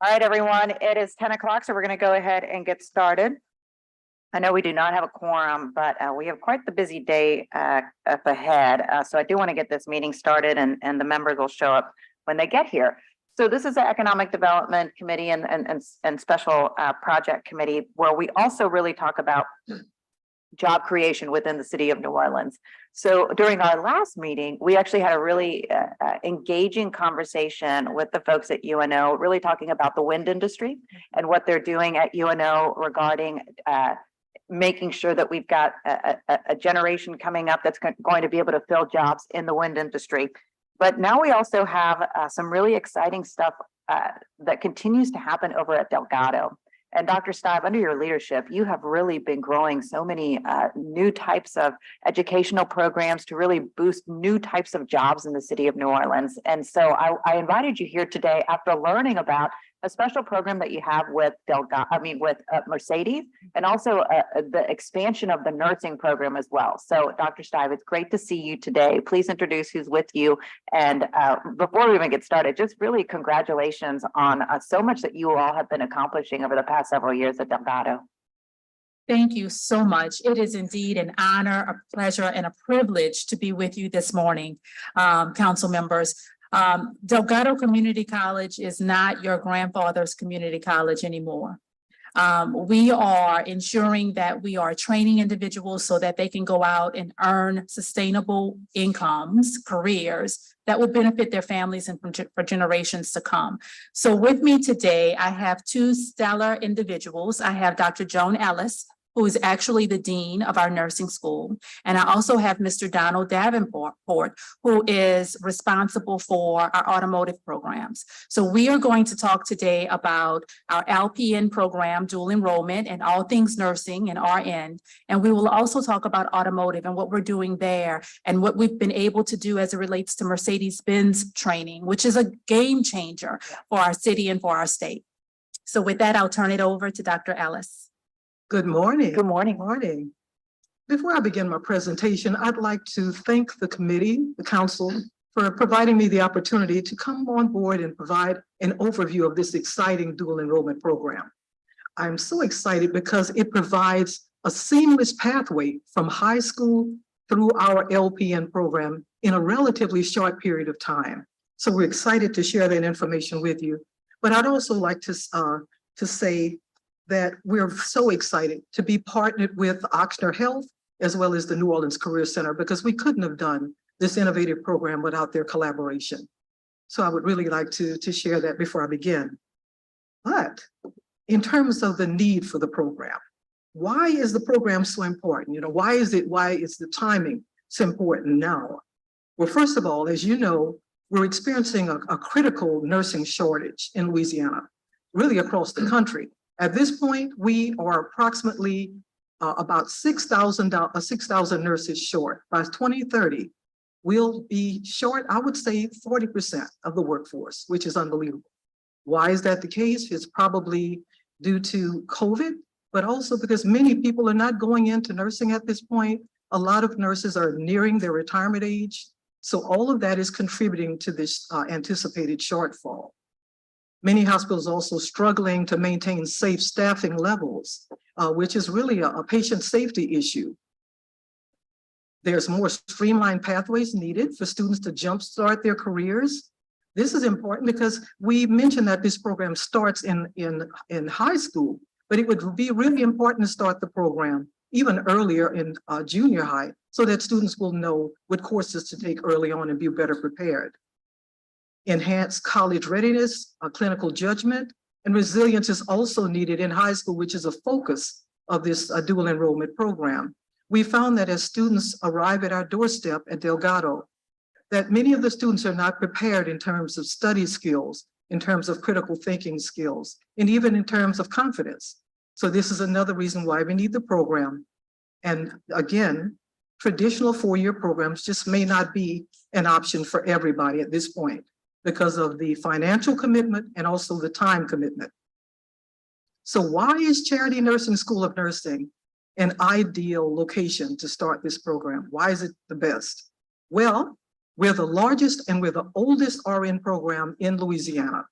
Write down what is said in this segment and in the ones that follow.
All right, everyone, it is 10 o'clock, so we're going to go ahead and get started. I know we do not have a quorum, but we have quite the busy day up ahead. So I do want to get this meeting started and the members will show up when they get here. So this is the Economic Development Committee and Special Project Committee, where we also really talk about job creation within the city of New Orleans. So during our last meeting, we actually had a really engaging conversation with the folks at UNO, really talking about the wind industry and what they're doing at UNO regarding making sure that we've got a generation coming up that's going to be able to fill jobs in the wind industry. But now we also have some really exciting stuff that continues to happen over at Delgado. And Dr. Stive, under your leadership, you have really been growing so many new types of educational programs to really boost new types of jobs in the city of New Orleans. And so I invited you here today after learning about a special program that you have with Mercedes, and also the expansion of the nursing program as well. So Dr. Stive, it's great to see you today. Please introduce who's with you. And before we even get started, just really congratulations on so much that you all have been accomplishing over the past several years at Delgado. Thank you so much. It is indeed an honor, a pleasure, and a privilege to be with you this morning, council members. Delgado Community College is not your grandfather's community college anymore. We are ensuring that we are training individuals so that they can go out and earn sustainable incomes, careers that will benefit their families and for generations to come. So with me today, I have two stellar individuals. I have Dr. Joan Ellis, who is actually the dean of our nursing school. And I also have Mr. Donald Davenport, who is responsible for our automotive programs. So we are going to talk today about our LPN program, dual enrollment, and all things nursing and RN. And we will also talk about automotive and what we're doing there and what we've been able to do as it relates to Mercedes-Benz training, which is a game changer for our city and for our state. So with that, I'll turn it over to Dr. Ellis. Good morning. Good morning. Morning. Before I begin my presentation, I'd like to thank the committee, the council, for providing me the opportunity to come on board and provide an overview of this exciting dual enrollment program. I'm so excited because it provides a seamless pathway from high school through our LPN program in a relatively short period of time. So we're excited to share that information with you. But I'd also like to say that we're so excited to be partnered with Ochsner Health as well as the New Orleans Career Center, because we couldn't have done this innovative program without their collaboration. So I would really like to share that before I begin. But in terms of the need for the program, why is the program so important? You know, why is the timing so important now? Well, first of all, as you know, we're experiencing a critical nursing shortage in Louisiana, really across the country. At this point, we are approximately about 6,000 nurses short. By 2030, we'll be short, I would say 40% of the workforce, which is unbelievable. Why is that the case? It's probably due to COVID, but also because many people are not going into nursing at this point. A lot of nurses are nearing their retirement age. So all of that is contributing to this anticipated shortfall. Many hospitals also struggling to maintain safe staffing levels, which is really a patient safety issue. There's more streamlined pathways needed for students to jumpstart their careers. This is important because we mentioned that this program starts in high school, but it would be really important to start the program even earlier in junior high so that students will know what courses to take early on and be better prepared. Enhanced college readiness, clinical judgment, and resilience is also needed in high school, which is a focus of this dual enrollment program. We found that as students arrive at our doorstep at Delgado, that many of the students are not prepared in terms of study skills, in terms of critical thinking skills, and even in terms of confidence. So this is another reason why we need the program. And again, traditional four-year programs just may not be an option for everybody at this point, because of the financial commitment and also the time commitment. So why is Charity Nursing School of Nursing an ideal location to start this program? Why is it the best? Well, we're the largest and we're the oldest RN program in Louisiana.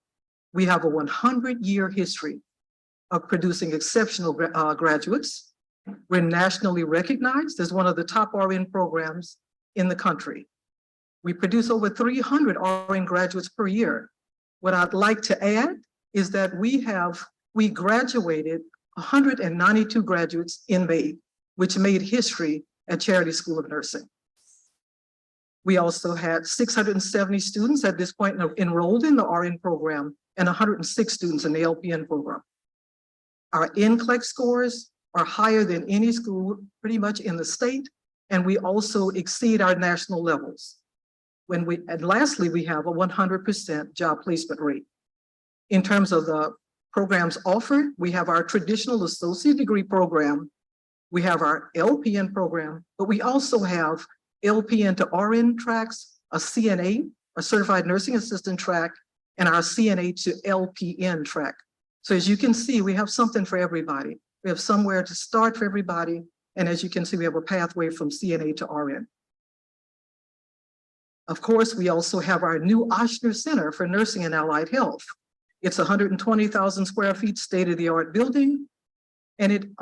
We have a 100-year history of producing exceptional graduates. We're nationally recognized as one of the top RN programs in the country. We produce over 300 RN graduates per year. What I'd like to add is that we graduated 192 graduates in May, which made history at Charity School of Nursing. We also had 670 students at this point enrolled in the RN program and 106 students in the LPN program. Our NCLEX scores are higher than any school pretty much in the state, and we also exceed our national levels. And lastly, we have a 100% job placement rate. In terms of the programs offered, we have our traditional associate degree program, we have our LPN program, but we also have LPN to RN tracks, a CNA, a certified nursing assistant track, and our CNA to LPN track. So as you can see, we have something for everybody. We have somewhere to start for everybody. And as you can see, we have a pathway from CNA to RN. Of course, we also have our new Ochsner Center for Nursing and Allied Health. It's 120,000 square feet, state-of-the-art building. And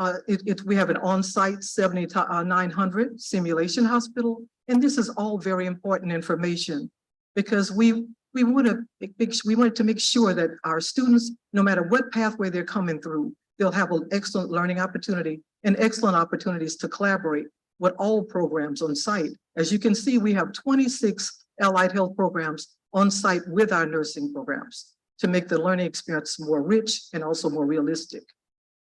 we have an on-site 7,900 simulation hospital. And this is all very important information because we wanted to make sure that our students, no matter what pathway they're coming through, they'll have an excellent learning opportunity and excellent opportunities to collaborate with all programs on site. As you can see, we have 26 allied health programs on site with our nursing programs to make the learning experience more rich and also more realistic.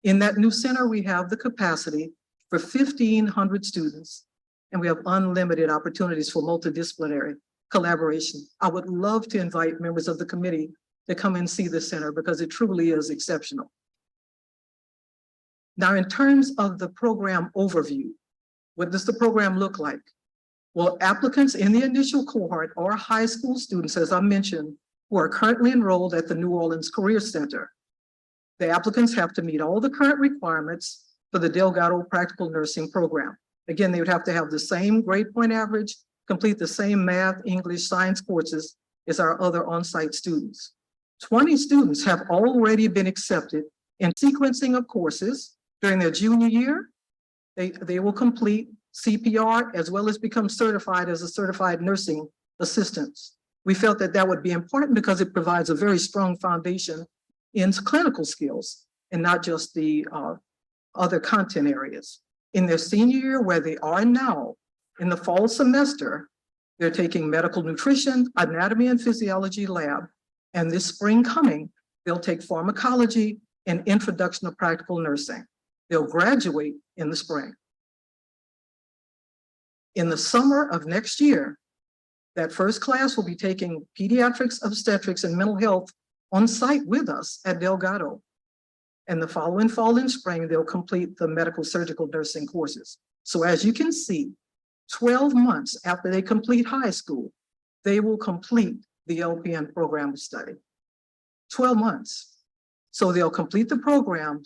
In that new center, we have the capacity for 1,500 students, and we have unlimited opportunities for multidisciplinary collaboration. I would love to invite members of the committee to come and see the center because it truly is exceptional. Now, in terms of the program overview, what does the program look like? Well, applicants in the initial cohort are high school students, as I mentioned, who are currently enrolled at the New Orleans Career Center. The applicants have to meet all the current requirements for the Delgado Practical Nursing Program. Again, they would have to have the same grade point average, complete the same math, English, science courses as our other on-site students. 20 students have already been accepted in sequencing of courses during their junior year. They will complete CPR as well as become certified as a certified nursing assistant. We felt that that would be important because it provides a very strong foundation in clinical skills and not just the other content areas. In their senior year, where they are now, in the fall semester, they're taking medical nutrition, anatomy and physiology lab, and this spring coming, they'll take pharmacology and introduction to practical nursing. They'll graduate in the spring. In the summer of next year, that first class will be taking pediatrics, obstetrics, and mental health on site with us at Delgado. And the following fall and spring, they'll complete the medical surgical nursing courses. So as you can see, 12 months after they complete high school, they will complete the LPN program of study. 12 months. So they'll complete the program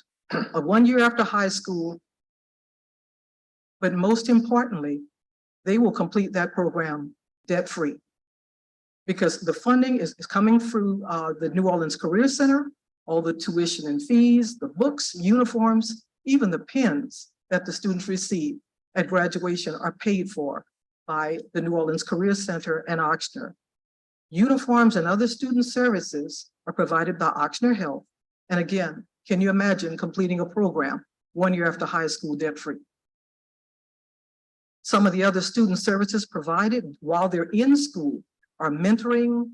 1 year after high school. But most importantly, they will complete that program debt-free because the funding is coming through the New Orleans Career Center, all the tuition and fees, the books, uniforms, even the pens that the students receive at graduation are paid for by the New Orleans Career Center and Ochsner. Uniforms and other student services are provided by Ochsner Health. And again, can you imagine completing a program 1 year after high school debt-free? Some of the other student services provided while they're in school are mentoring.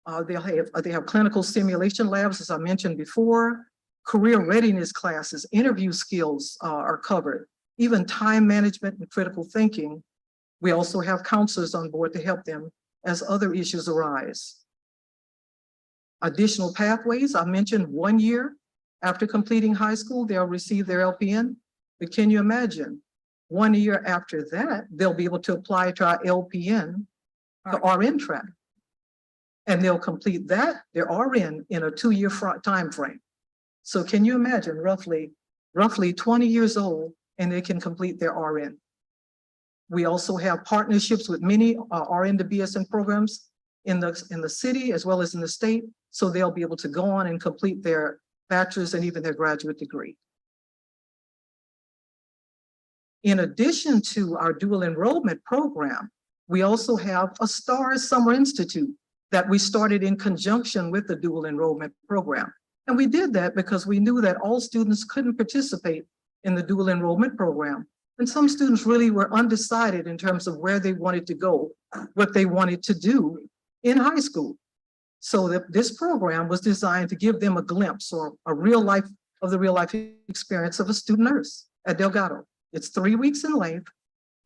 They have clinical simulation labs, as I mentioned before. Career readiness classes, interview skills are covered. Even time management and critical thinking. We also have counselors on board to help them as other issues arise. Additional pathways, I mentioned 1 year after completing high school, they'll receive their LPN. But can you imagine? 1 year after that, they'll be able to apply to our LPN, the RN track. And they'll complete that, their RN, in a 2-year time frame. So can you imagine roughly 20 years old and they can complete their RN. We also have partnerships with many RN to BSN programs in the city as well as in the state so they'll be able to go on and complete their bachelor's and even their graduate degree. In addition to our dual enrollment program, we also have a STARS Summer Institute that we started in conjunction with the dual enrollment program. And we did that because we knew that all students couldn't participate in the dual enrollment program. And some students really were undecided in terms of where they wanted to go, what they wanted to do in high school. So that this program was designed to give them a glimpse or a real life experience of a student nurse at Delgado. It's 3 weeks in length,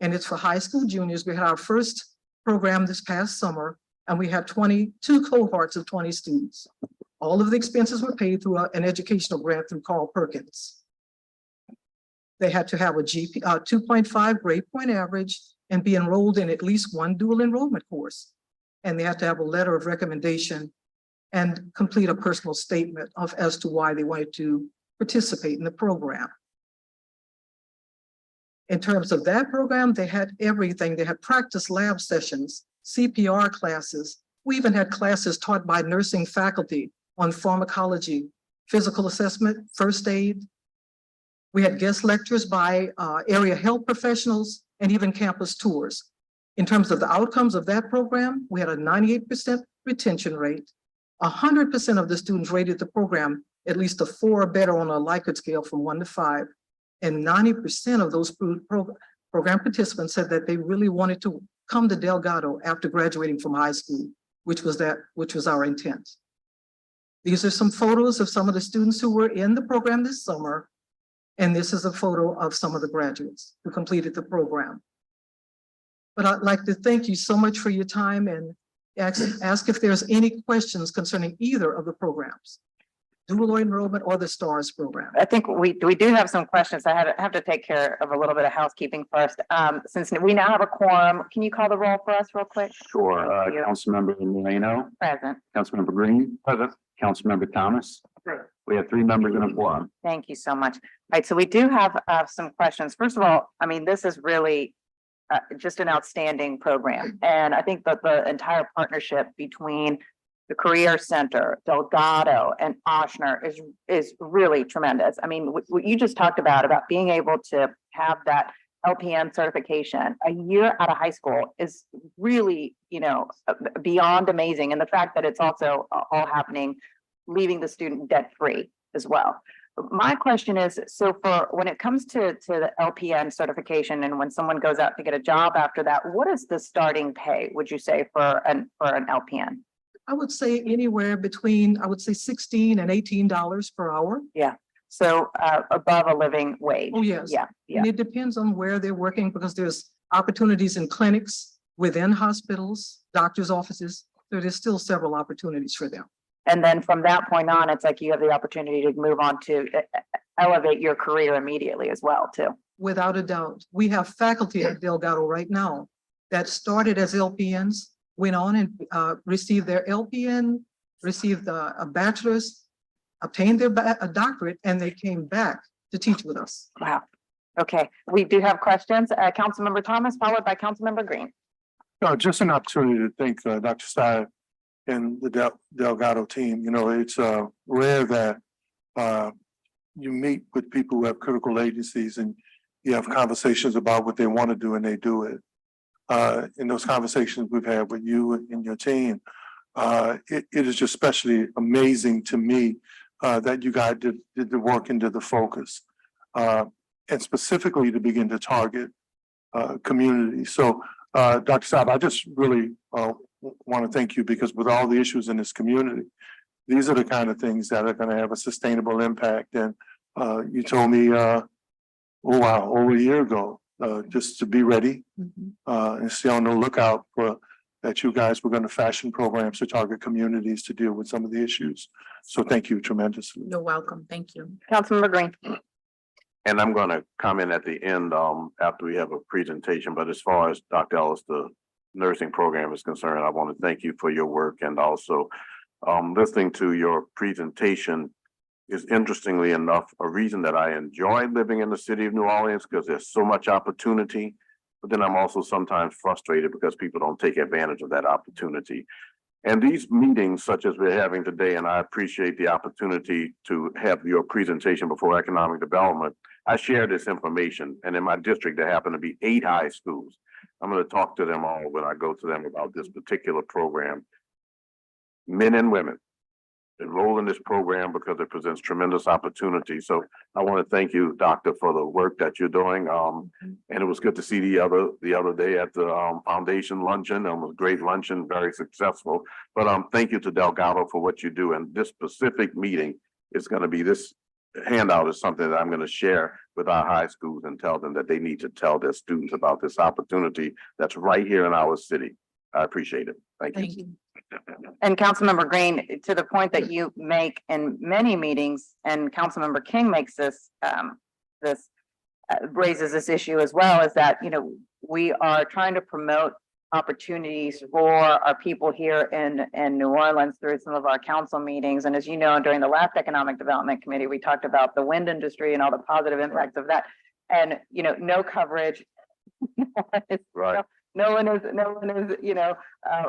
and it's for high school juniors. We had our first program this past summer, and we had 22 cohorts of 20 students. All of the expenses were paid through an educational grant through Carl Perkins. They had to have a 2.5 grade point average and be enrolled in at least one dual enrollment course. And they had to have a letter of recommendation and complete a personal statement as to why they wanted to participate in the program. In terms of that program, they had everything. They had practice lab sessions, CPR classes. We even had classes taught by nursing faculty on pharmacology, physical assessment, first aid. We had guest lectures by area health professionals and even campus tours. In terms of the outcomes of that program, we had a 98% retention rate. 100% of the students rated the program at least a 4 or better on a Likert scale from 1 to 5. And 90% of those program participants said that they really wanted to come to Delgado after graduating from high school, which was our intent. These are some photos of some of the students who were in the program this summer. And this is a photo of some of the graduates who completed the program. But I'd like to thank you so much for your time and ask if there's any questions concerning either of the programs, dual enrollment or the STARS program. I think we do have some questions. I have to take care of a little bit of housekeeping first. Since we now have a quorum, can you call the roll for us real quick? Sure. Thank you. Councilmember Moreno, Present. Councilmember Green. Present. Councilmember Thomas. Present. We have 3 members in a quorum. Thank you so much. All right, so we do have some questions. First of all, I mean, this is really just an outstanding program. And I think that the entire partnership between the Career Center, Delgado, and Ochsner is really tremendous. I mean, what you just talked about being able to have that LPN certification a year out of high school is really, beyond amazing. And the fact that it's also all happening, leaving the student debt free as well. My question is, so for when it comes to the LPN certification and when someone goes out to get a job after that, what is the starting pay, would you say, for an LPN? I would say anywhere between, $16 and $18 per hour. So above a living wage? Oh, yes. Yeah. And it depends on where they're working because there's opportunities in clinics, within hospitals, doctors' offices. So there's still several opportunities for them. And then from that point on, it's like you have the opportunity to move on to elevate your career immediately as well, too. Without a doubt. We have faculty at Delgado right now that started as LPNs, went on and received their LPN, received a bachelor's, obtained a doctorate, and they came back to teach with us. Wow. Okay, we do have questions. Councilmember Thomas, followed by Councilmember Green. Just an opportunity to thank Dr. Stein and the Delgado team. It's rare that you meet with people who have critical agencies and you have conversations about what they want to do and they do it. In those conversations we've had with you and your team, it is just especially amazing to me that you guys did the work and did the focus, and specifically to begin to target communities. So, Dr. Saab, I just really want to thank you because with all the issues in this community, these are the kind of things that are going to have a sustainable impact. And you told me, over a year ago, just to be ready and stay on the lookout for that you guys were going to fashion programs to target communities to deal with some of the issues. So thank you tremendously. You're welcome. Thank you. Councilmember Green. And I'm going to comment at the end after we have a presentation. But as far as Dr. Ellis, the nursing program is concerned, I want to thank you for your work. And also listening to your presentation is, interestingly enough, a reason that I enjoy living in the city of New Orleans, because there's so much opportunity. But then I'm also sometimes frustrated because people don't take advantage of that opportunity. And these meetings such as we're having today, and I appreciate the opportunity to have your presentation before economic development. I share this information, and in my district, there happen to be 8 high schools. I'm going to talk to them all when I go to them about this particular program. Men and women enroll in this program because it presents tremendous opportunity. So I want to thank you, Doctor, for the work that you're doing. And it was good to see the other day at the foundation luncheon. It was a great luncheon, very successful. But thank you to Delgado for what you do. And this specific meeting is going to be, this handout is something that I'm going to share with our high schools and tell them that they need to tell their students about this opportunity that's right here in our city. I appreciate it. Thank you. Thank you. And Councilmember Green, to the point that you make in many meetings, and Councilmember King makes this, raises this issue as well, is that, you know, we are trying to promote opportunities for our people here in New Orleans through some of our council meetings. And as you know, during the last Economic Development Committee, we talked about the wind industry and all the positive impacts of that. And, you know, no coverage. Right. No one is, you know,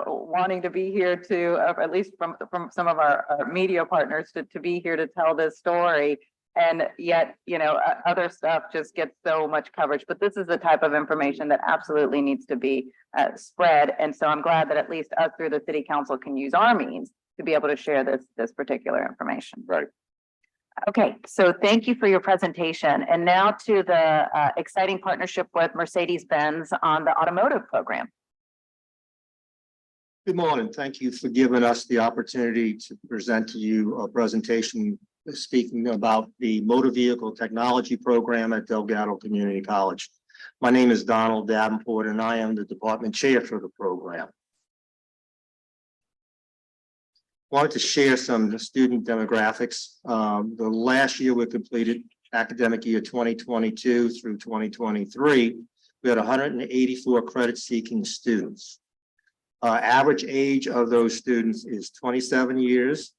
wanting to be here to, at least from some of our media partners to be here to tell this story. And yet, you know, other stuff just gets so much coverage, but this is the type of information that absolutely needs to be spread. And so I'm glad that at least us through the city council can use our means to be able to share this particular information. Right. Okay, so thank you for your presentation. And now to the exciting partnership with Mercedes-Benz on the automotive program. Good morning. Thank you for giving us the opportunity to present to you a presentation speaking about the motor vehicle technology program at Delgado Community College. My name is Donald Davenport, and I am the department chair for the program. Wanted to share some student demographics. The last year we completed, academic year 2022 through 2023, we had 184 credit seeking students. Average age of those students is 27 years.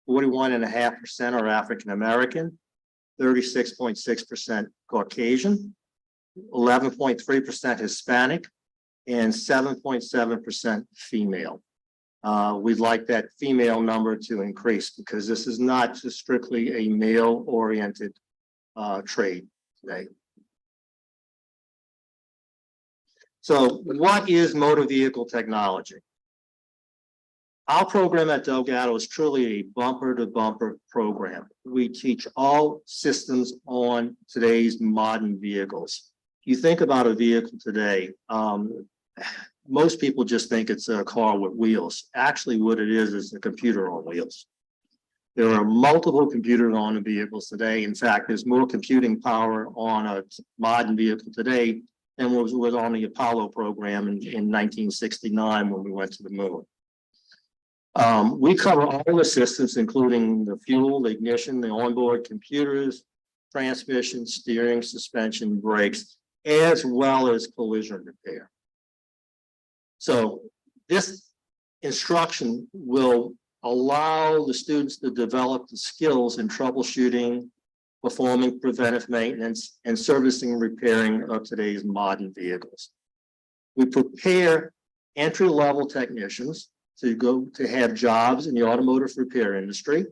41.5% are African American, 36.6% Caucasian, 11.3% Hispanic, and 7.7% female. We'd like that female number to increase because this is not just strictly a male-oriented trade today. So what is motor vehicle technology? Our program at Delgado is truly a bumper-to-bumper program. We teach all systems on today's modern vehicles. You think about a vehicle today, most people just think it's a car with wheels. Actually, what it is a computer on wheels. There are multiple computers on the vehicles today. In fact, there's more computing power on a modern vehicle today than was on the Apollo program in 1969 when we went to the moon. We cover all the systems, including the fuel, the ignition, the onboard computers, transmission, steering, suspension, brakes, as well as collision repair. So this instruction will allow the students to develop the skills in troubleshooting, performing preventive maintenance, and servicing and repairing of today's modern vehicles. We prepare entry-level technicians to have jobs in the automotive repair industry.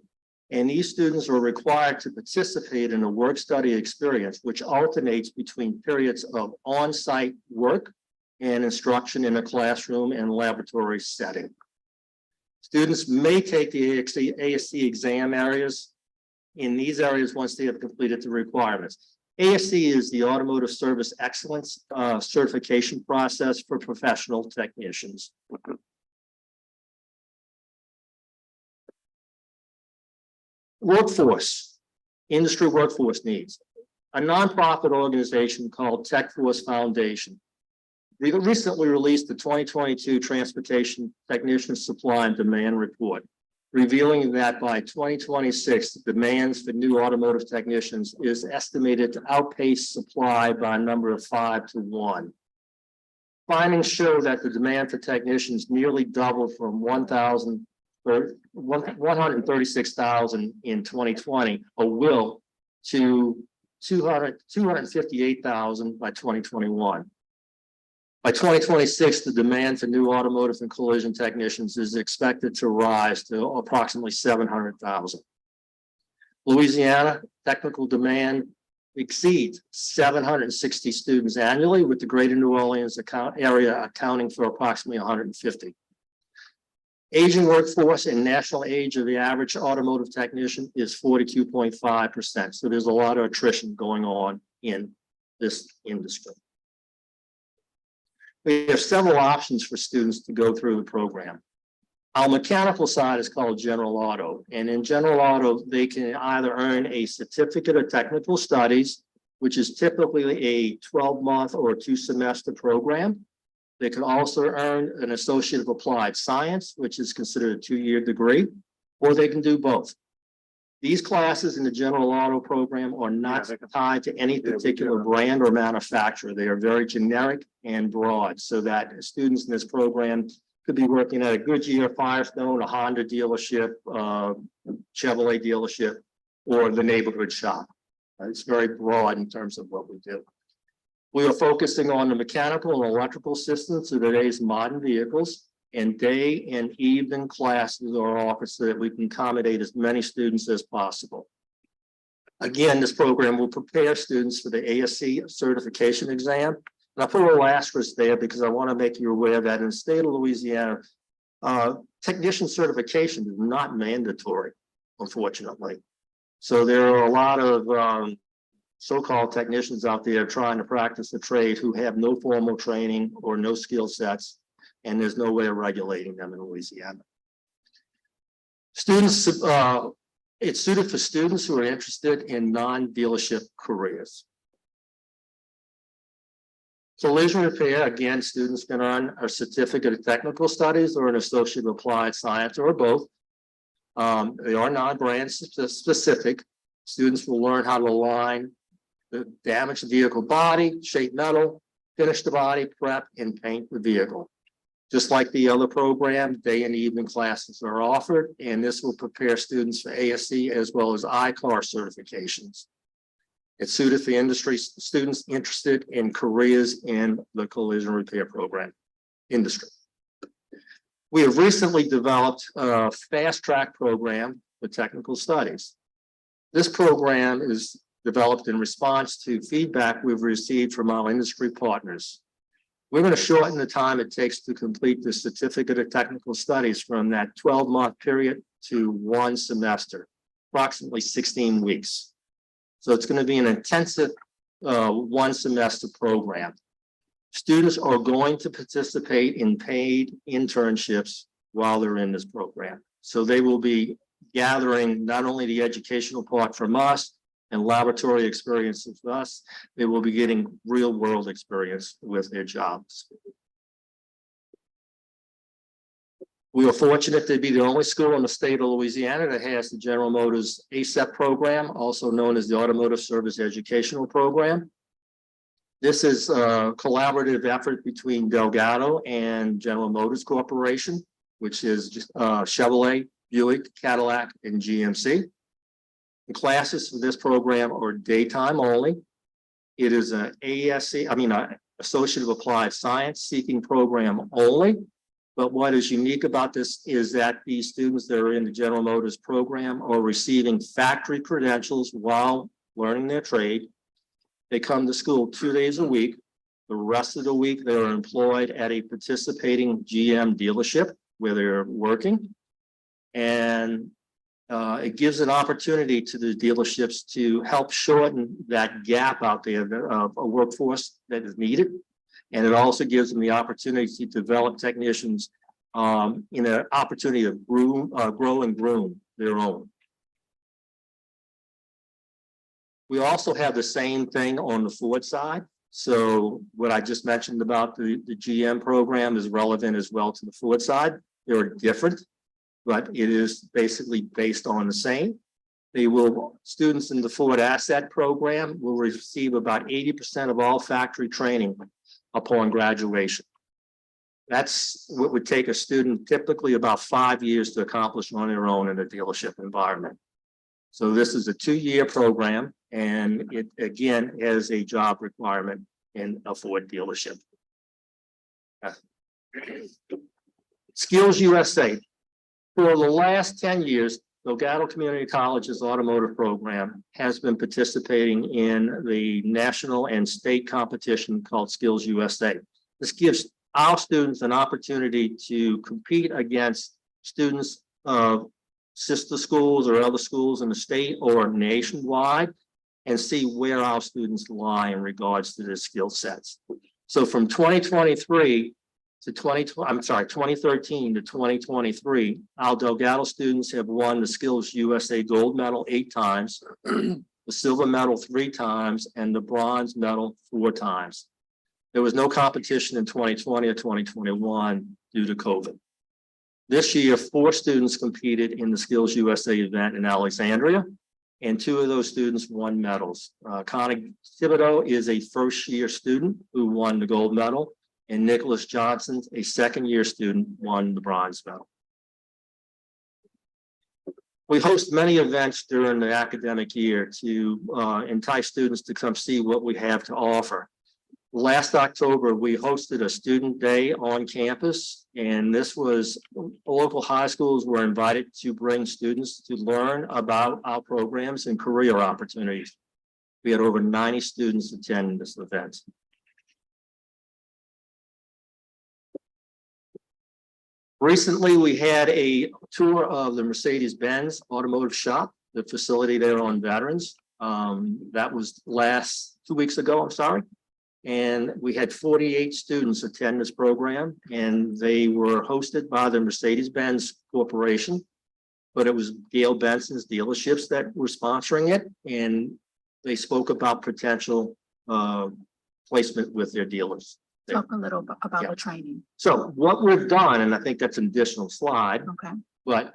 And these students are required to participate in a work-study experience, which alternates between periods of on-site work and instruction in a classroom and laboratory setting. Students may take the ASC exam areas in these areas once they have completed the requirements. ASC is the Automotive Service Excellence certification process for professional technicians. Workforce, industry workforce needs. A nonprofit organization called TechForce Foundation. We recently released the 2022 Transportation Technician Supply and Demand Report, revealing that by 2026, the demands for new automotive technicians is estimated to outpace supply by a number of 5 to 1. Findings show that the demand for technicians nearly doubled from 136,000 in 2020, to 258,000 by 2021. By 2026, the demand for new automotive and collision technicians is expected to rise to approximately 700,000. Louisiana technical demand exceeds 760 students annually, with the greater New Orleans area accounting for approximately 150. Aging workforce and national age of the average automotive technician is 42.5%. So there's a lot of attrition going on in this industry. We have several options for students to go through the program. Our mechanical side is called General Auto, and in General Auto, they can either earn a certificate of technical studies, which is typically a 12-month or 2-semester program. They can also earn an Associate of Applied Science, which is considered a 2-year degree, or they can do both. These classes in the General Auto program are not tied to any particular brand or manufacturer. They are very generic and broad, so that students in this program could be working at a Goodyear, Firestone, a Honda dealership, Chevrolet dealership, or the neighborhood shop. It's very broad in terms of what we do. We are focusing on the mechanical and electrical systems of today's modern vehicles, and day and evening classes are offered so that we can accommodate as many students as possible. Again, this program will prepare students for the ASC certification exam. And I put a little asterisk there because I want to make you aware that in the state of Louisiana, technician certification is not mandatory, unfortunately. So there are a lot of so-called technicians out there trying to practice the trade who have no formal training or no skill sets, and there's no way of regulating them in Louisiana. Students, it's suited for students who are interested in non-dealership careers. Collision repair, again, students can earn a certificate of technical studies or an associate of applied science, or both. They are non-brand specific. Students will learn how to align the damaged vehicle body, shape metal, finish the body, prep, and paint the vehicle. Just like the other program, day and evening classes are offered, and this will prepare students for ASC as well as ICAR certifications. It's suited for industry students interested in careers in the collision repair program industry. We have recently developed a fast track program for technical studies. This program is developed in response to feedback we've received from our industry partners. We're going to shorten the time it takes to complete the certificate of technical studies from that 12-month period to 1 semester, approximately 16 weeks. So it's going to be an intensive 1-semester program. Students are going to participate in paid internships while they're in this program. So they will be gathering not only the educational part from us and laboratory experience with us, they will be getting real world experience with their jobs. We are fortunate to be the only school in the state of Louisiana that has the General Motors ASEP program, also known as the Automotive Service Educational Program. This is a collaborative effort between Delgado and General Motors Corporation, which is Chevrolet, Buick, Cadillac, and GMC. The classes for this program are daytime only. It is an Associate of Applied Science seeking program only. But what is unique about this is that these students that are in the General Motors program are receiving factory credentials while learning their trade. They come to school 2 days a week. The rest of the week, they are employed at a participating GM dealership where they're working. And it gives an opportunity to the dealerships to help shorten that gap out there of a workforce that is needed. And it also gives them the opportunity to develop technicians in an opportunity to grow and groom their own. We also have the same thing on the Ford side. So what I just mentioned about the GM program is relevant as well to the Ford side. They're different, but it is basically based on the same. Students in the Ford Asset program will receive about 80% of all factory training upon graduation. That's what would take a student typically about 5 years to accomplish on their own in a dealership environment. So this is a 2-year program, and it again has a job requirement in a Ford dealership. Skills USA. For the last 10 years, Delgado Community College's automotive program has been participating in the national and state competition called Skills USA. This gives our students an opportunity to compete against students of sister schools or other schools in the state or nationwide and see where our students lie in regards to their skill sets. So from 2013 to 2023, our Delgado students have won the Skills USA Gold Medal 8 times, the silver medal 3 times, and the bronze medal 4 times. There was no competition in 2020 or 2021 due to COVID. This year, 4 students competed in the Skills USA event in Alexandria, and 2 of those students won medals. Connor Thibodeau is a first-year student who won the gold medal, and Nicholas Johnson, a second-year student, won the bronze medal. We host many events during the academic year to entice students to come see what we have to offer. Last October, we hosted a student day on campus, and this was local high schools were invited to bring students to learn about our programs and career opportunities. We had over 90 students attend this event. Recently, we had a tour of the Mercedes-Benz automotive shop, the facility there on Veterans. That was 2 weeks ago, I'm sorry. And we had 48 students attend this program, and they were hosted by the Mercedes-Benz Corporation, but it was Gail Benson's dealerships that were sponsoring it, and they spoke about potential placement with their dealers. Talk a little about Yeah. the training. So what we've done, and I think that's an additional slide, Okay. but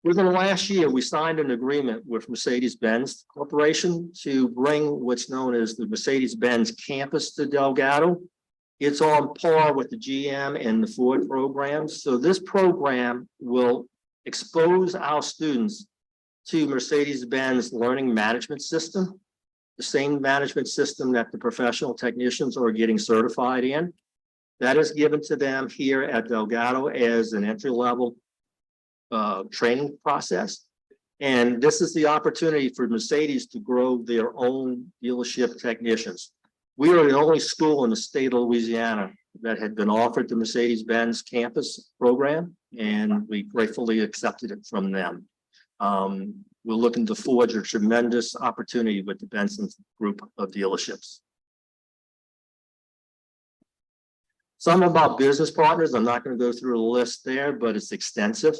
within the last year, we signed an agreement with Mercedes-Benz Corporation to bring what's known as the Mercedes-Benz campus to Delgado. It's on par with the GM and the Ford programs. So this program will expose our students to Mercedes-Benz learning management system, the same management system that the professional technicians are getting certified in. That is given to them here at Delgado as an entry-level training process. And this is the opportunity for Mercedes to grow their own dealership technicians. We are the only school in the state of Louisiana that had been offered the Mercedes-Benz campus program, and we gratefully accepted it from them. We're looking to forge a tremendous opportunity with the Benson group of dealerships. Some of our business partners, I'm not going to go through a list there, but it's extensive.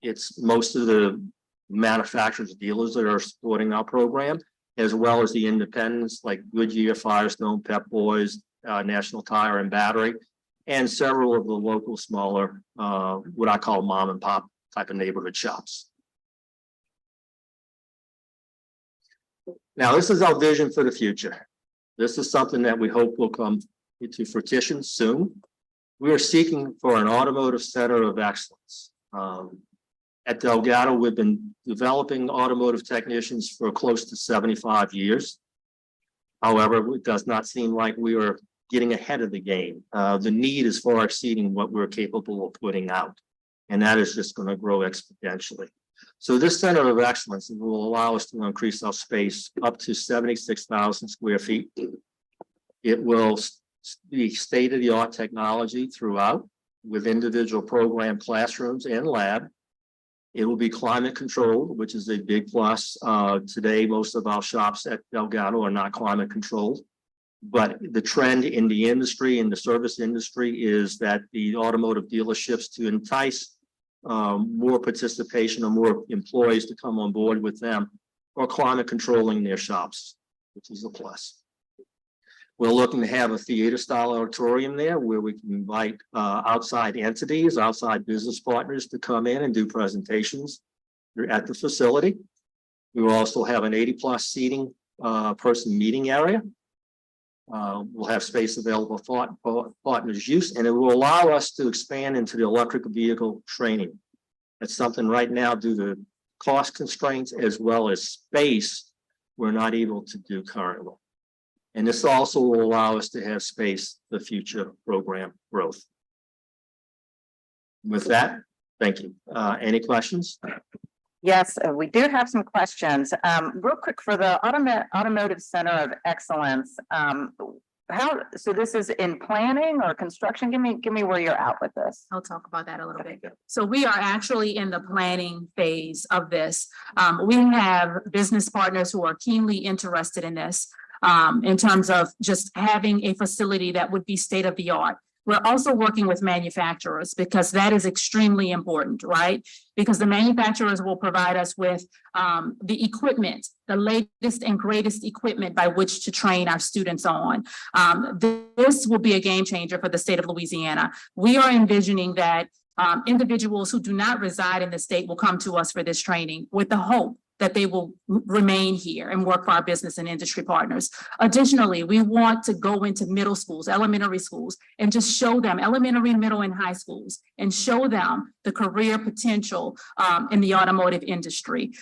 It's most of the manufacturers, dealers that are supporting our program, as well as the independents like Goodyear, Firestone, Pep Boys, National Tire and Battery, and several of the local smaller, what I call mom and pop type of neighborhood shops. Now, this is our vision for the future. This is something that we hope will come into fruition soon. We are seeking for an automotive center of excellence. At Delgado, we've been developing automotive technicians for close to 75 years. However, it does not seem like we are getting ahead of the game. The need is far exceeding what we're capable of putting out, and that is just going to grow exponentially. So this center of excellence will allow us to increase our space up to 76,000 square feet. It will be state-of-the-art technology throughout with individual program classrooms and lab. It will be climate controlled, which is a big plus. Today, most of our shops at Delgado are not climate controlled. But the trend in the industry, in the service industry, is that the automotive dealerships, to entice more participation or more employees to come on board with them, are climate controlling their shops, which is a plus. We're looking to have a theater-style auditorium there where we can invite outside entities, outside business partners to come in and do presentations at the facility. We will also have an 80-plus seating person meeting area. We'll have space available for partners' use, and it will allow us to expand into the electric vehicle training. That's something right now, due to cost constraints as well as space, we're not able to do currently. And this also will allow us to have space for future program growth. With that, thank you. Any questions? Yes, we do have some questions. Real quick for the Automotive Center of Excellence. So this is in planning or construction? Give me where you're at with this. I'll talk about that a little bit. So we are actually in the planning phase of this. We have business partners who are keenly interested in this, in terms of just having a facility that would be state of the art. We're also working with manufacturers because that is extremely important, right? Because the manufacturers will provide us with the equipment, the latest and greatest equipment by which to train our students on. This will be a game changer for the state of Louisiana. We are envisioning that individuals who do not reside in the state will come to us for this training with the hope that they will remain here and work for our business and industry partners. Additionally, we want to go into middle schools, elementary schools, and just show them elementary, middle, and high schools, and show them the career potential in the automotive industry.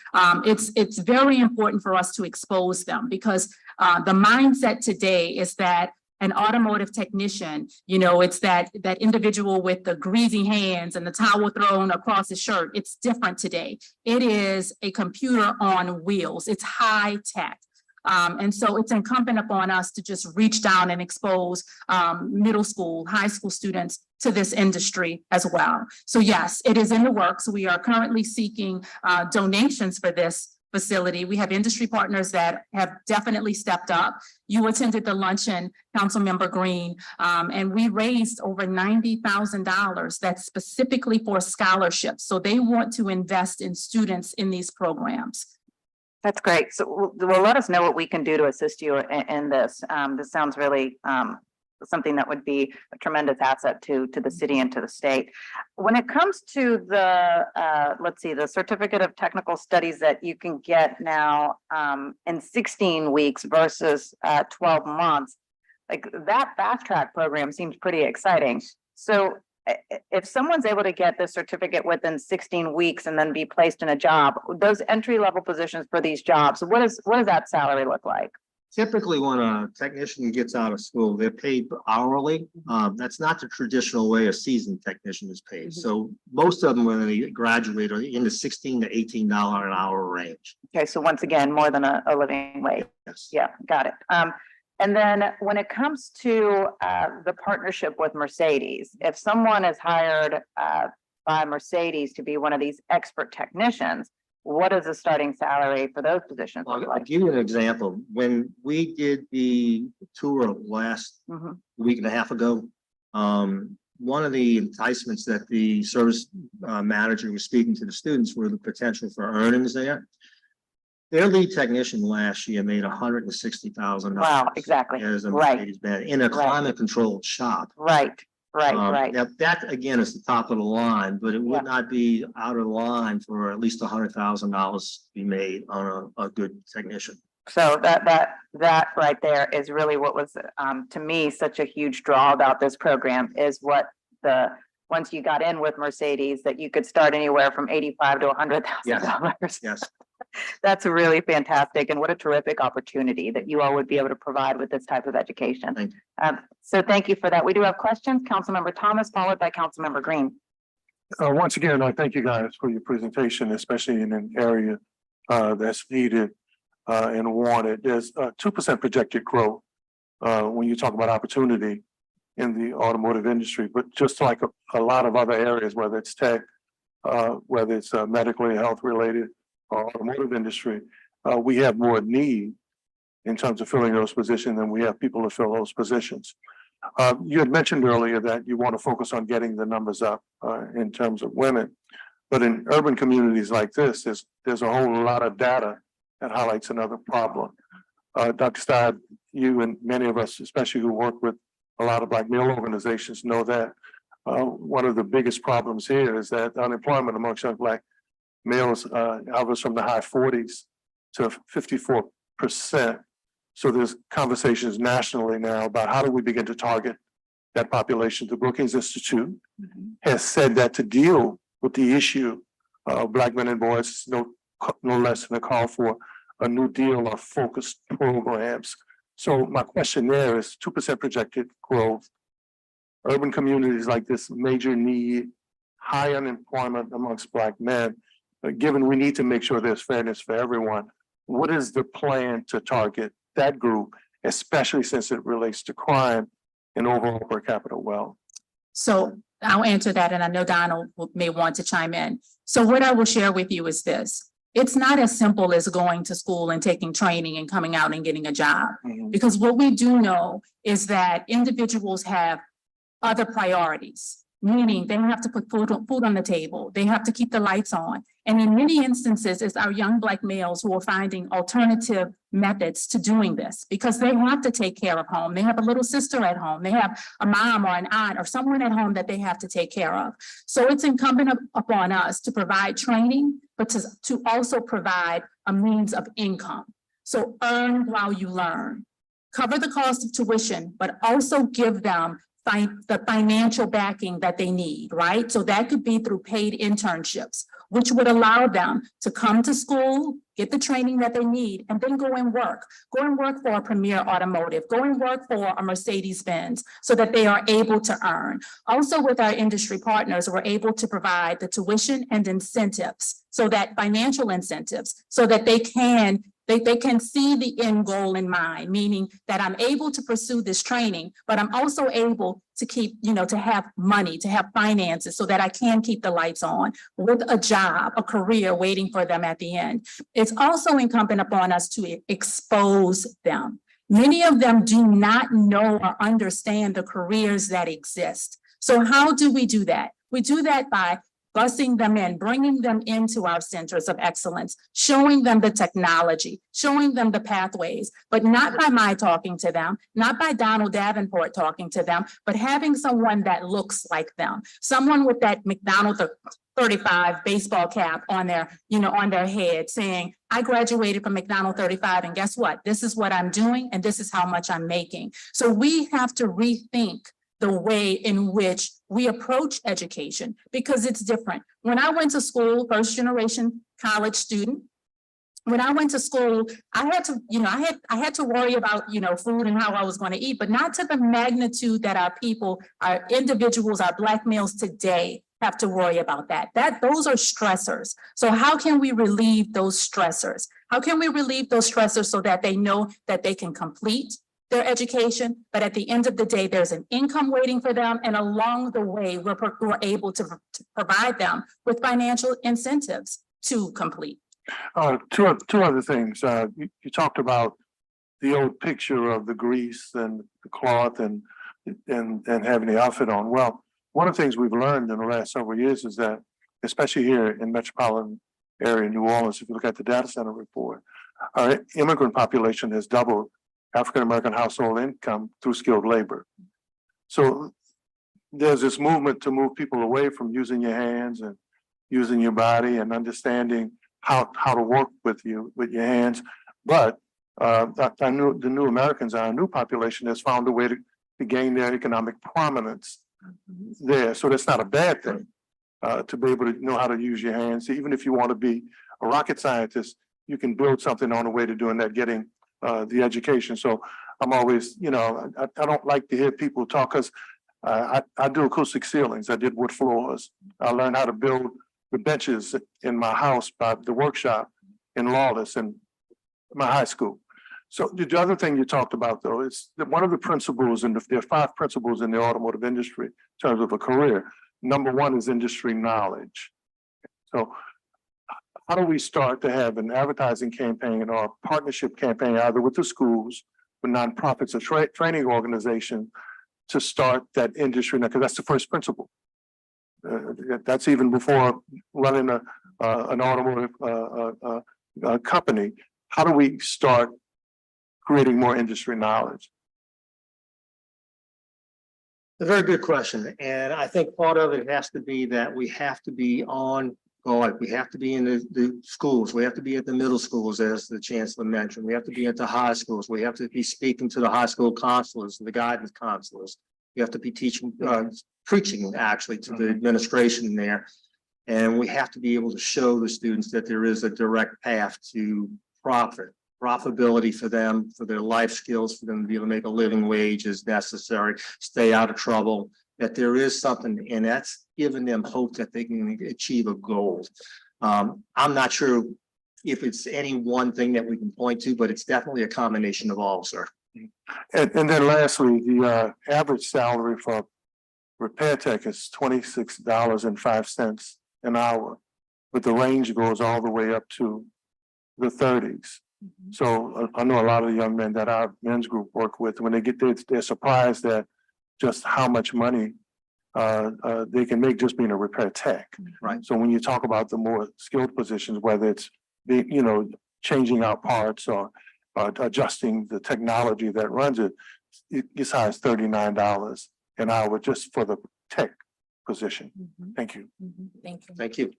It's very important for us to expose them because the mindset today is that an automotive technician, it's that individual with the greasy hands and the towel thrown across his shirt. It's different today. It is a computer on wheels. It's high tech. And so it's incumbent upon us to just reach down and expose middle school, high school students to this industry as well. So yes, it is in the works. We are currently seeking donations for this facility. We have industry partners that have definitely stepped up. You attended the luncheon, Councilmember Green, and we raised over $90,000 that's specifically for scholarships. So they want to invest in students in these programs. That's great. So well, let us know what we can do to assist you in this. This sounds really something that would be a tremendous asset to the city and to the state. When it comes to the, let's see, the certificate of technical studies that you can get now in 16 weeks versus 12 months, like that fast track program seems pretty exciting. So if someone's able to get this certificate within 16 weeks and then be placed in a job, those entry level positions for these jobs, what does that salary look like? Typically, when a technician gets out of school, they're paid hourly. That's not the traditional way a seasoned technician is paid. So most of them, when they graduate, are in the $16 to $18 an hour range. Okay, so once again, more than a living wage. Yes. Yeah, got it. And then when it comes to the partnership with Mercedes, if someone is hired by Mercedes to be one of these expert technicians, what is the starting salary for those positions look I'll like? give you an example. When we did the tour last week and a half ago, one of the enticements that the service manager was speaking to the students were the potential for earnings there. Their lead technician last year made $160,000. Wow, exactly. As a Right. Mercedes-Benz in a climate controlled shop. Right. Now that again is the top of the line, but it would Yeah. not be out of line for at least $100,000 to be made on a good technician. So that right there is really what was to me such a huge draw about this program is what once you got in with Mercedes that you could start anywhere from $85,000 to $100,000. Yes. That's really fantastic, and what a terrific opportunity that you all would be able to provide with this type of education. Thank you. So thank you for that. We do have questions. Councilmember Thomas, followed by Councilmember Green. Once again, I thank you guys for your presentation, especially in an area that's needed and wanted. There's 2% projected growth when you talk about opportunity in the automotive industry, but just like a lot of other areas, whether it's tech, whether it's medically health related or automotive industry, we have more need in terms of filling those positions than we have people to fill those positions. You had mentioned earlier that you want to focus on getting the numbers up in terms of women, but in urban communities like this, there's a whole lot of data that highlights another problem. Dr. Stein, you and many of us, especially who work with a lot of Black male organizations, know that one of the biggest problems here is that unemployment amongst young Black males hovers from the high 40s to 54%. So there's conversations nationally now about how do we begin to target that population. The Brookings Institute has said that to deal with the issue of Black men and boys, no less than a call for a new deal of focused programs So my question there is 2% projected growth. Urban communities like this, major need, high unemployment amongst Black men. But given we need to make sure there's fairness for everyone, what is the plan to target that group, especially since it relates to crime and overall per capita wealth? So I'll answer that, and I know Donald may want to chime in. So what I will share with you is this. It's not as simple as going to school and taking training and coming out and getting a job. Because what we do know is that individuals have other priorities, meaning they have to put food on the table. They have to keep the lights on. And in many instances, it's our young Black males who are finding alternative methods to doing this because they have to take care of home. They have a little sister at home. They have a mom or an aunt or someone at home that they have to take care of. So it's incumbent upon us to provide training, but to also provide a means of income. So earn while you learn. Cover the cost of tuition, but also give them the financial backing that they need, right? So that could be through paid internships, which would allow them to come to school, get the training that they need, and then go and work. Go and work for a Premier Automotive, go and work for a Mercedes-Benz so that they are able to earn. Also with our industry partners, we're able to provide the tuition and incentives, so that financial incentives, so that they can see the end goal in mind, meaning that I'm able to pursue this training, but I'm also able to keep, to have money, to have finances so that I can keep the lights on with a job, a career waiting for them at the end. It's also incumbent upon us to expose them. Many of them do not know or understand the careers that exist. So how do we do that? We do that by busing them in, bringing them into our centers of excellence, showing them the technology, showing them the pathways, but not by my talking to them, not by Donald Davenport talking to them, but having someone that looks like them, someone with that McDonald's 35 baseball cap on their, on their head saying, I graduated from McDonald 35 and guess what? This is what I'm doing and this is how much I'm making. So we have to rethink the way in which we approach education because it's different. When I went to school, first generation college student, when I went to school, I had to, I had to worry about, food and how I was going to eat, but not to the magnitude that our people, our individuals, our Black males today have to worry about that. Those are stressors. So how can we relieve those stressors? How can we relieve those stressors so that they know that they can complete their education, but at the end of the day, there's an income waiting for them. And along the way, we're able to provide them with financial incentives to complete. Two other things. You talked about the old picture of the grease and the cloth and having the outfit on. Well, one of the things we've learned in the last several years is that, especially here in metropolitan area, New Orleans, if you look at the data center report, our immigrant population has doubled African-American household income through skilled labor. So there's this movement to move people away from using your hands and using your body and understanding how to work with your hands. But the new Americans, our new population, has found a way to gain their economic prominence there. So that's not a bad thing to be able to know how to use your hands. Even if you want to be a rocket scientist, you can build something on the way to doing that, getting the education. So I'm always, I don't like to hear people talk because I do acoustic ceilings. I did wood floors. I learned how to build the benches in my house by the workshop in Lawless in my high school. So the other thing you talked about though is that one of the principles, and there are 5 principles in the automotive industry in terms of a career. Number 1 is industry knowledge. So how do we start to have an advertising campaign or a partnership campaign either with the schools, with nonprofits, or training organization to start that industry? Now, because that's the first principle. That's even before running an automotive company. How do we start creating more industry knowledge? A very good question. And I think part of it has to be that we have to be on guard. We have to be in the schools. We have to be at the middle schools, as the chancellor mentioned. We have to be at the high schools. We have to be speaking to the high school counselors and the guidance counselors. We have to be teaching, preaching actually to the administration there. And we have to be able to show the students that there is a direct path to profit profitability for them, for their life skills, for them to be able to make a living wage as necessary, stay out of trouble, that there is something, and that's giving them hope that they can achieve a goal. I'm not sure if it's any one thing that we can point to, but it's definitely a combination of all, sir. And then lastly, the average salary for repair tech is $26.05 an hour. But the range goes all the way up to the thirties. So I know a lot of the young men that our men's group work with, when they get there, they're surprised at just how much money they can make just being a repair tech. Right. So when you talk about the more skilled positions, whether it's changing out parts or adjusting the technology that runs it, it gets high as $39 an hour just for the tech position. Thank you. Thank you. Thank you.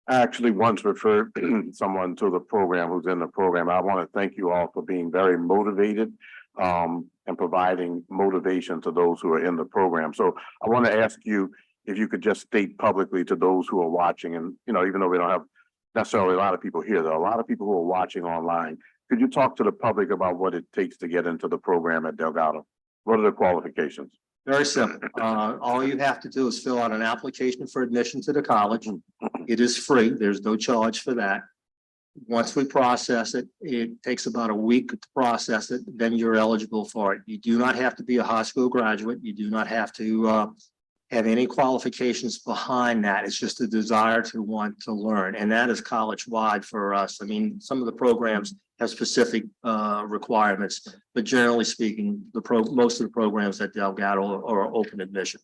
I actually once referred someone to the program who's in the program. I want to thank you all for being very motivated and providing motivation to those who are in the program. So I want to ask you if you could just state publicly to those who are watching, and even though we don't have necessarily a lot of people here, there are a lot of people who are watching online. Could you talk to the public about what it takes to get into the program at Delgado? What are the qualifications? Very simple. All you have to do is fill out an application for admission to the college. It is free. There's no charge for that. Once we process it, it takes about a week to process it, then you're eligible for it. You do not have to be a high school graduate. You do not have to have any qualifications behind that. It's just a desire to want to learn. And that is college-wide for us. I mean, some of the programs have specific requirements, but generally speaking, most of the programs at Delgado are open admission.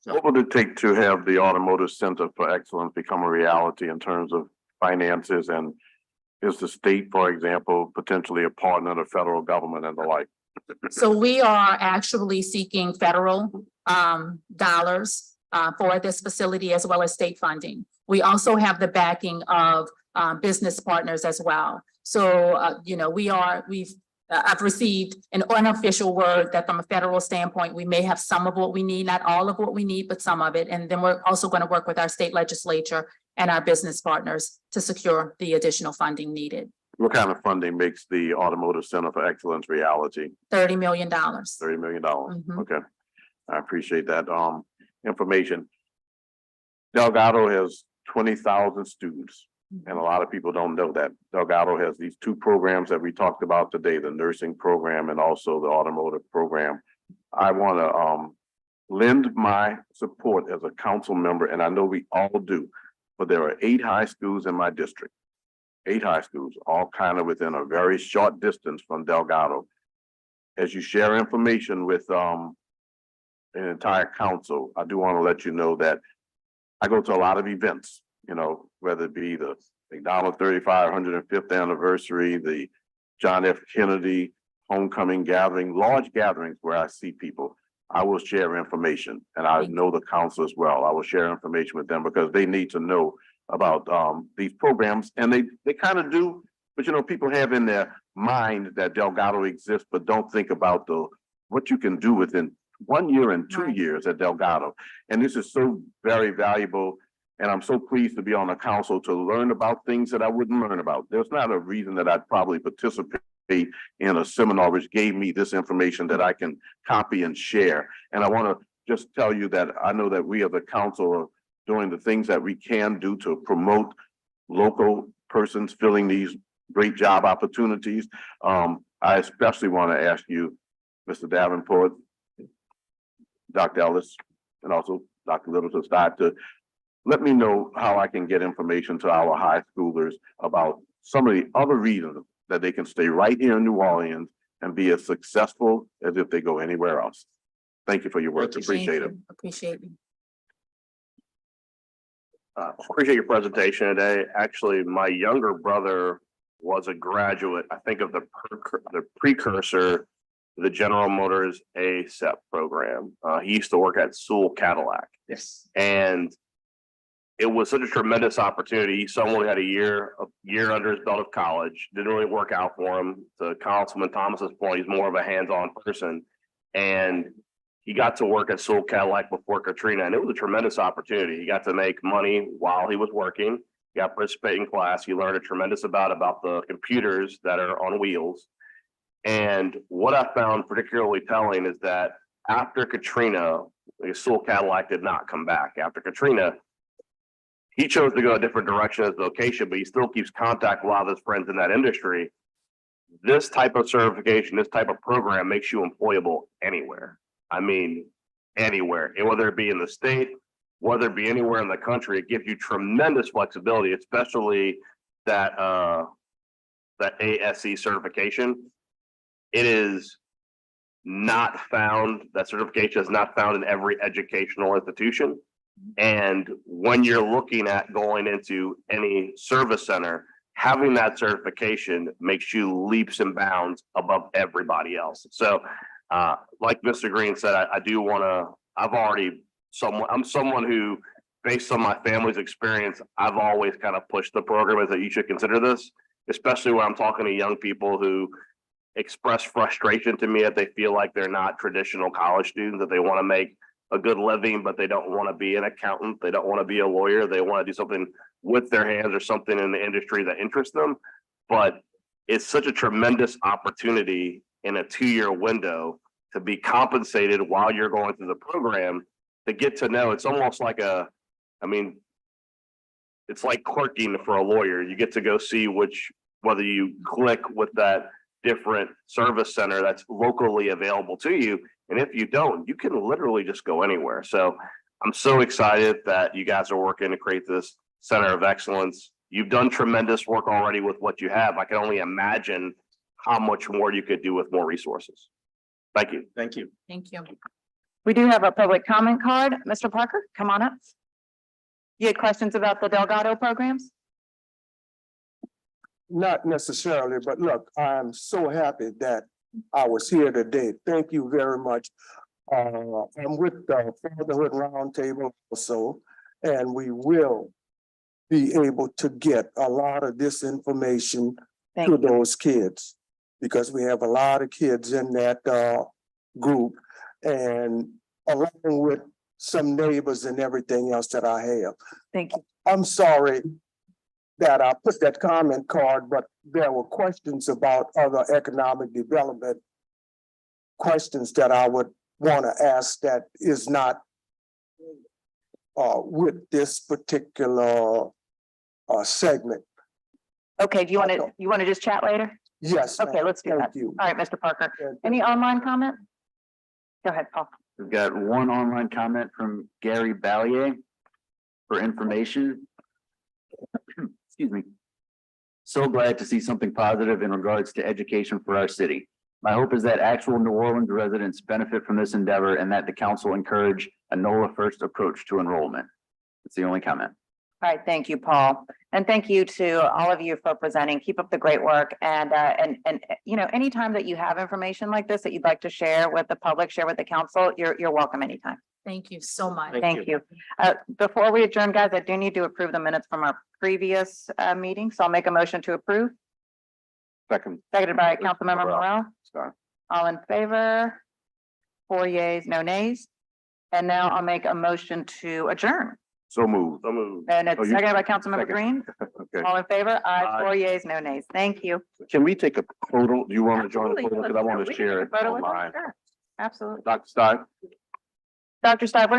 What would it take to have the Automotive Center for Excellence become a reality in terms of finances? And is the state, for example, potentially a partner of the federal government and the like? So we are actually seeking federal dollars for this facility as well as state funding. We also have the backing of business partners as well. So, I've received an unofficial word that from a federal standpoint, we may have some of what we need, not all of what we need, but some of it. And then we're also going to work with our state legislature and our business partners to secure the additional funding needed. What kind of funding makes the Automotive Center for Excellence reality? $30 million. $30 million. Mhm. Okay. I appreciate that information. Delgado has 20,000 students. And a lot of people don't know that. Delgado has these two programs that we talked about today, the nursing program and also the automotive program. I want to lend my support as a council member, and I know we all do, but there are 8 high schools in my district. 8 high schools, all kind of within a very short distance from Delgado. As you share information with an entire council, I do want to let you know that I go to a lot of events, whether it be the McDonald's 105th anniversary, the John F. Kennedy homecoming gathering, large gatherings where I see people. I will share information, and I know the council as well. I will share information with them because they need to know about these programs, and they kind of do, but people have in their mind that Delgado exists, but don't think about what you can do within 1 year and 2 years at Delgado. And this is so very valuable. And I'm so pleased to be on the council to learn about things that I wouldn't learn about. There's not a reason that I'd probably participate in a seminar which gave me this information that I can copy and share. And I want to just tell you that I know that we as a council are doing the things that we can do to promote local persons filling these great job opportunities. I especially want to ask you, Mr. Davenport, Dr. Ellis, and also Dr. Little to let me know how I can get information to our high schoolers about some of the other reasons that they can stay right here in New Orleans and be as successful as if they go anywhere else. Thank you for your work. Appreciate it. Appreciate it. Appreciate your presentation today. Actually, my younger brother was a graduate, I think, of the precursor to the General Motors ASEP program. He used to work at Sewell Cadillac. Yes. And it was such a tremendous opportunity. Someone had a year under his belt of college. Didn't really work out for him. To Councilman Thomas's point, he's more of a hands-on person. And he got to work at Sewell Cadillac before Katrina, and it was a tremendous opportunity. He got to make money while he was working. you got to participate in class, you learn a tremendous about the computers that are on wheels. And what I found particularly telling is that after Katrina, Sewell Cadillac did not come back. After Katrina, he chose to go a different direction as a vocation, but he still keeps contact with a lot of his friends in that industry. This type of certification, this type of program makes you employable anywhere. I mean, anywhere, and whether it be in the state, whether it be anywhere in the country, it gives you tremendous flexibility, especially that ASE certification. It is not found, that certification is not found in every educational institution. And when you're looking at going into any service center, having that certification makes you leaps and bounds above everybody else. So like Mr. Green said, I do want to, I'm someone who, based on my family's experience, I've always kind of pushed the program as that you should consider this, especially when I'm talking to young people who express frustration to me that they feel like they're not traditional college students, that they want to make a good living, but they don't want to be an accountant. They don't want to be a lawyer. They want to do something with their hands or something in the industry that interests them. But it's such a tremendous opportunity in a 2-year window to be compensated while you're going through the program, to get to know. It's almost like it's like clerking for a lawyer. You get to go see whether you click with that different service center that's locally available to you. And if you don't, you can literally just go anywhere. So I'm so excited that you guys are working to create this center of excellence. You've done tremendous work already with what you have. I can only imagine how much more you could do with more resources. Thank you. Thank you. Thank you. We do have a public comment card. Mr. Parker, come on up. You had questions about the Delgado programs? Not necessarily, but look, I'm so happy that I was here today. Thank you very much. I'm with the Fatherhood Roundtable also, and we will be able to get a lot of this information Thank to you. those kids, because we have a lot of kids in that group, and along with some neighbors and everything else that I have. Thank you. I'm sorry that I put that comment card, but there were questions about other economic development questions that I would want to ask that is not with this particular segment. Okay, do you want to just chat later? Yes. Okay, ma'am. let's do that. Thank you. All right, Mr. Parker. Thank you. Any online comment? Go ahead, Paul. We've got one online comment from Gary Ballier for information. Excuse me. So glad to see something positive in regards to education for our city. My hope is that actual New Orleans residents benefit from this endeavor and that the council encourage a NOLA first approach to enrollment. It's the only comment. All right, thank you, Paul. And thank you to all of you for presenting. Keep up the great work. And you know, anytime that you have information like this that you'd like to share with the public, share with the council, you're welcome anytime. Thank you so much. Thank you. Before we adjourn, guys, I do need to approve the minutes from our previous meeting. So I'll make a motion to approve. Second. Seconded by Councilmember Morrell. Sorry. All in favor? 4 yeas, no nays. And now I'll make a motion to adjourn. So moved. And it's Oh, you- seconded by Councilmember second. Green. Okay. All in favor? Aye. Aye. 4 yeas, no nays. Thank you. Can we take a photo? Do you want to join the Absolutely. photo? Because I want We to can share take it a photo with us. online. Sure. Absolutely. Dr. Stein? Dr. Stiver,